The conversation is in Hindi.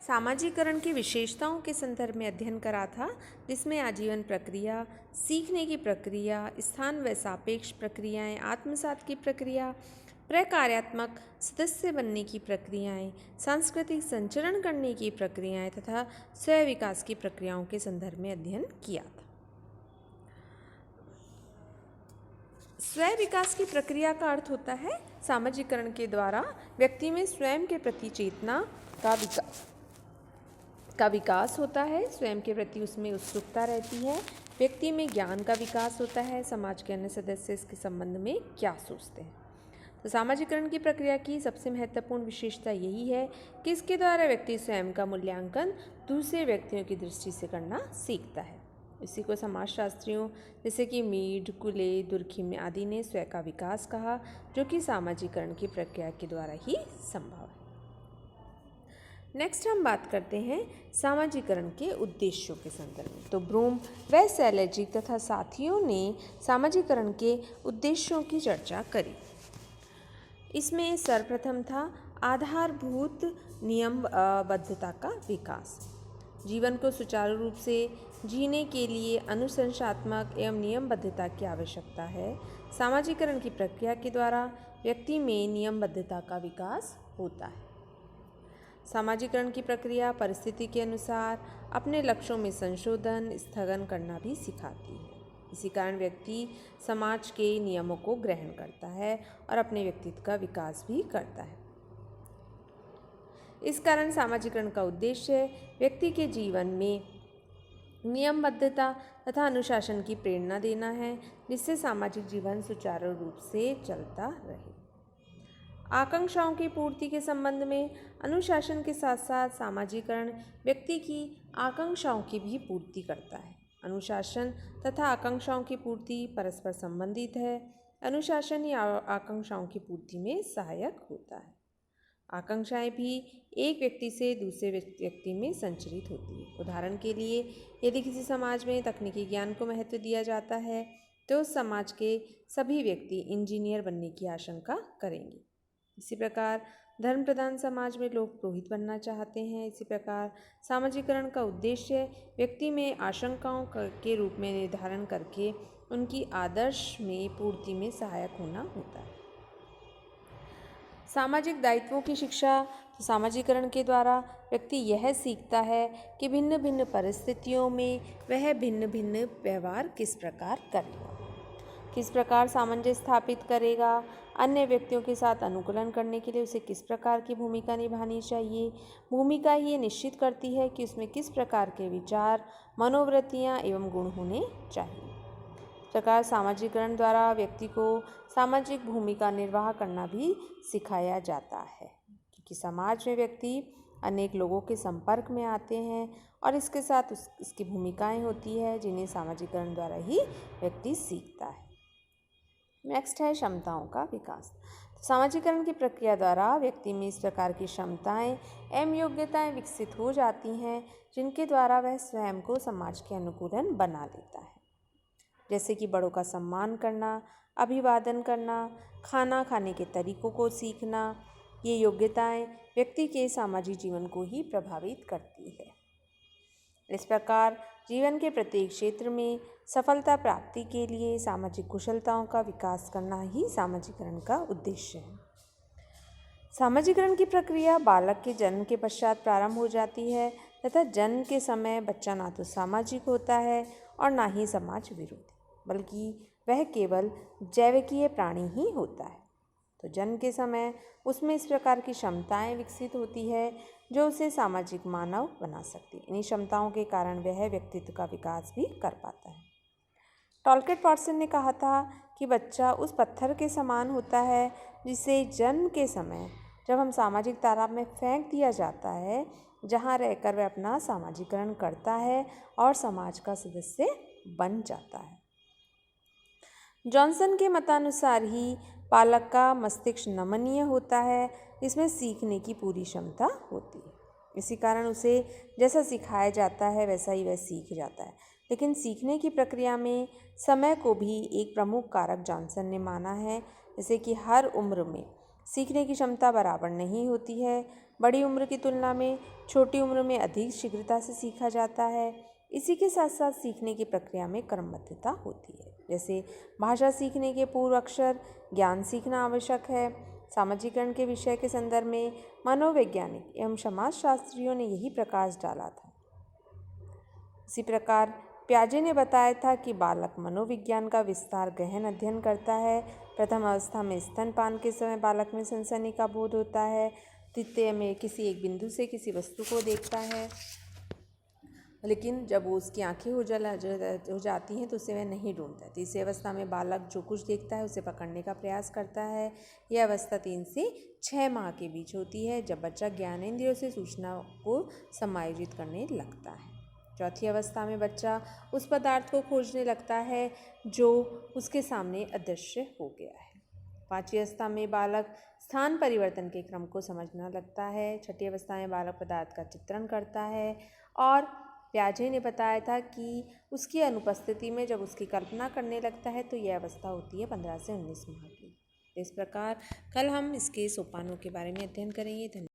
सामाजिकरण की विशेषताओं के संदर्भ में अध्ययन करा था, जिसमें आजीवन प्रक्रिया, सीखने की प्रक्रिया, स्थान व सापेक्ष प्रक्रियाएं, आत्मसात की प्रक्रिया, प्रकार्यात्मक सदस्य बनने की प्रक्रियाएं, सांस्कृतिक संचरण करने की प्रक्रियाएं तथा स्व विकास की प्रक्रियाओं के संदर्भ में अध्ययन किया था। स्व विकास की प्रक्रिया का अर्थ होता है सामाजिकरण के द्वारा व्यक्ति में स्वयं के प्रति चेतना का विकास होता है, स्वयं के प्रति उसमें उत्सुकता रहती है, व्यक्ति में ज्ञान का विकास होता है, समाज के अन्य सदस्य इसके संबंध में क्या सोचते हैं। तो सामाजिकरण की प्रक्रिया की सबसे महत्वपूर्ण विशेषता यही है कि इसके द्वारा व्यक्ति स्वयं का मूल्यांकन दूसरे व्यक्तियों की दृष्टि से करना सीखता है। इसी को समाजशास्त्रियों जैसे कि मीड, कुले, दुर्खिम आदि ने स्वयं का विकास कहा, जो कि सामाजिकरण की प्रक्रिया के द्वारा ही संभव है। नेक्स्ट हम बात करते हैं सामाजिकरण के उद्देश्यों के संदर्भ में। तो ब्रूम व सेलेजिक तथा साथियों ने सामाजिकरण के उद्देश्यों की चर्चा करी। इसमें सर्वप्रथम था आधारभूत नियमबद्धता का विकास। जीवन को सुचारू रूप से जीने के लिए अनुशासनात्मक एवं नियमबद्धता की आवश्यकता है। सामाजिकरण की प्रक्रिया के द्वारा व्यक्ति में नियमबद्धता का विकास होता है। सामाजिकरण की प्रक्रिया परिस्थिति के अनुसार अपने लक्ष्यों में संशोधन, स्थगन करना भी सिखाती है। इसी कारण व्यक्ति समाज के नियमों को ग्रहण करता है और अपने व्यक्तित्व का विकास भी करता है। इस कारण सामाजिकरण का उद्देश्य व्यक्ति के जीवन में नियमबद्धता तथा अनुशासन की प्रेरणा देना है, जिससे सामाजिक जीवन सुचारू रूप से चलता रहे। आकांक्षाओं की पूर्ति के संबंध में अनुशासन के साथ साथ सामाजिकरण व्यक्ति की आकांक्षाओं की भी पूर्ति करता है। अनुशासन तथा आकांक्षाओं की पूर्ति परस्पर संबंधित है। अनुशासन ही आकांक्षाओं की पूर्ति में सहायक होता है। आकांक्षाएं भी एक व्यक्ति से दूसरे व्यक्ति में संचरित होती है। उदाहरण के लिए यदि किसी समाज में तकनीकी ज्ञान को महत्व दिया जाता है तो उस समाज के सभी व्यक्ति इंजीनियर बनने की आशंका करेंगे। इसी प्रकार धर्म प्रधान समाज में लोग पुरोहित बनना चाहते हैं। इसी प्रकार सामाजिकरण का उद्देश्य व्यक्ति में आशंकाओं के रूप में निर्धारण करके उनकी आदर्श में पूर्ति में सहायक होना होता है। सामाजिक दायित्वों की शिक्षा। तो सामाजिकरण के द्वारा व्यक्ति यह सीखता है कि भिन्न भिन्न परिस्थितियों में वह भिन्न भिन्न व्यवहार किस प्रकार करेगा, किस प्रकार सामंजस्य स्थापित करेगा, अन्य व्यक्तियों के साथ अनुकूलन करने के लिए उसे किस प्रकार की भूमिका निभानी चाहिए। भूमिका ही ये निश्चित करती है कि उसमें किस प्रकार के विचार, मनोवृत्तियाँ एवं गुण होने चाहिए। इस प्रकार सामाजिकरण द्वारा व्यक्ति को सामाजिक भूमिका निर्वाह करना भी सिखाया जाता है, क्योंकि समाज में व्यक्ति अनेक लोगों के संपर्क में आते हैं और इसके साथ इसकी भूमिकाएं होती है, जिन्हें सामाजिकरण द्वारा ही व्यक्ति सीखता है। नेक्स्ट है क्षमताओं का विकास। सामाजिकरण की प्रक्रिया द्वारा व्यक्ति में इस प्रकार की क्षमताएं एवं योग्यताएं विकसित हो जाती हैं, जिनके द्वारा वह स्वयं को समाज के अनुकूलन बना लेता है। जैसे कि बड़ों का सम्मान करना, अभिवादन करना, खाना खाने के तरीकों को सीखना। ये योग्यताएं व्यक्ति के सामाजिक जीवन को ही प्रभावित करती है। इस प्रकार जीवन के प्रत्येक क्षेत्र में सफलता प्राप्ति के लिए सामाजिक कुशलताओं का विकास करना ही सामाजिकरण का उद्देश्य है। सामाजिकरण की प्रक्रिया बालक के जन्म के पश्चात प्रारंभ हो जाती है तथा जन्म के समय बच्चा ना तो सामाजिक होता है और ना ही समाज विरोधी, बल्कि वह केवल जैविकीय प्राणी ही होता है। तो जन्म के समय उसमें इस प्रकार की क्षमताएं विकसित होती है जो उसे सामाजिक मानव बना सकती है। इन्हीं क्षमताओं के कारण वह व्यक्तित्व का विकास भी कर पाता है। टॉलकिट पॉटसन ने कहा था कि बच्चा उस पत्थर के समान होता है जिसे जन्म के समय जब हम सामाजिक तालाब में फेंक दिया जाता है, जहाँ रहकर वह अपना सामाजिकरण करता है और समाज का सदस्य बन जाता है। जॉनसन के मतानुसार ही बालक का मस्तिष्क नमनीय होता है, जिसमें सीखने की पूरी क्षमता होती है। इसी कारण उसे जैसा सिखाया जाता है वैसा ही वह सीख जाता है। लेकिन सीखने की प्रक्रिया में समय को भी एक प्रमुख कारक जॉनसन ने माना है। जैसे कि हर उम्र में सीखने की क्षमता बराबर नहीं होती है। बड़ी उम्र की तुलना में छोटी उम्र में अधिक शीघ्रता से सीखा जाता है। इसी के साथ साथ सीखने की प्रक्रिया में क्रमबद्धता होती है। जैसे भाषा सीखने के पूर्व अक्षर ज्ञान सीखना आवश्यक है। सामाजिकरण के विषय के संदर्भ में मनोवैज्ञानिक एवं समाजशास्त्रियों ने यही प्रकाश डाला था। इसी प्रकार प्याजे ने बताया था कि बालक मनोविज्ञान का विस्तार गहन अध्ययन करता है। प्रथम अवस्था में स्तनपान के समय बालक में सनसनी का बोध होता है। द्वितीय में किसी एक बिंदु से किसी वस्तु को देखता है, लेकिन जब वो उसकी आंखें हो जाती हैं तो उसे वह नहीं ढूंढता। तीसरी अवस्था में बालक जो कुछ देखता है उसे पकड़ने का प्रयास करता है। यह अवस्था 3 से 6 माह के बीच होती है, जब बच्चा ज्ञानेंद्रियों से सूचना को समायोजित करने लगता है। चौथी अवस्था में बच्चा उस पदार्थ को खोजने लगता है जो उसके सामने अदृश्य हो गया है। पांचवी अवस्था में बालक स्थान परिवर्तन के क्रम को समझना लगता है। छठी अवस्था में बालक पदार्थ का चित्रण करता है। और प्याजे ने बताया था कि उसकी अनुपस्थिति में जब उसकी कल्पना करने लगता है तो यह अवस्था होती है 15 से 19 माह की। इस प्रकार कल हम इसके सोपानों के बारे में अध्ययन करेंगे। धन्यवाद।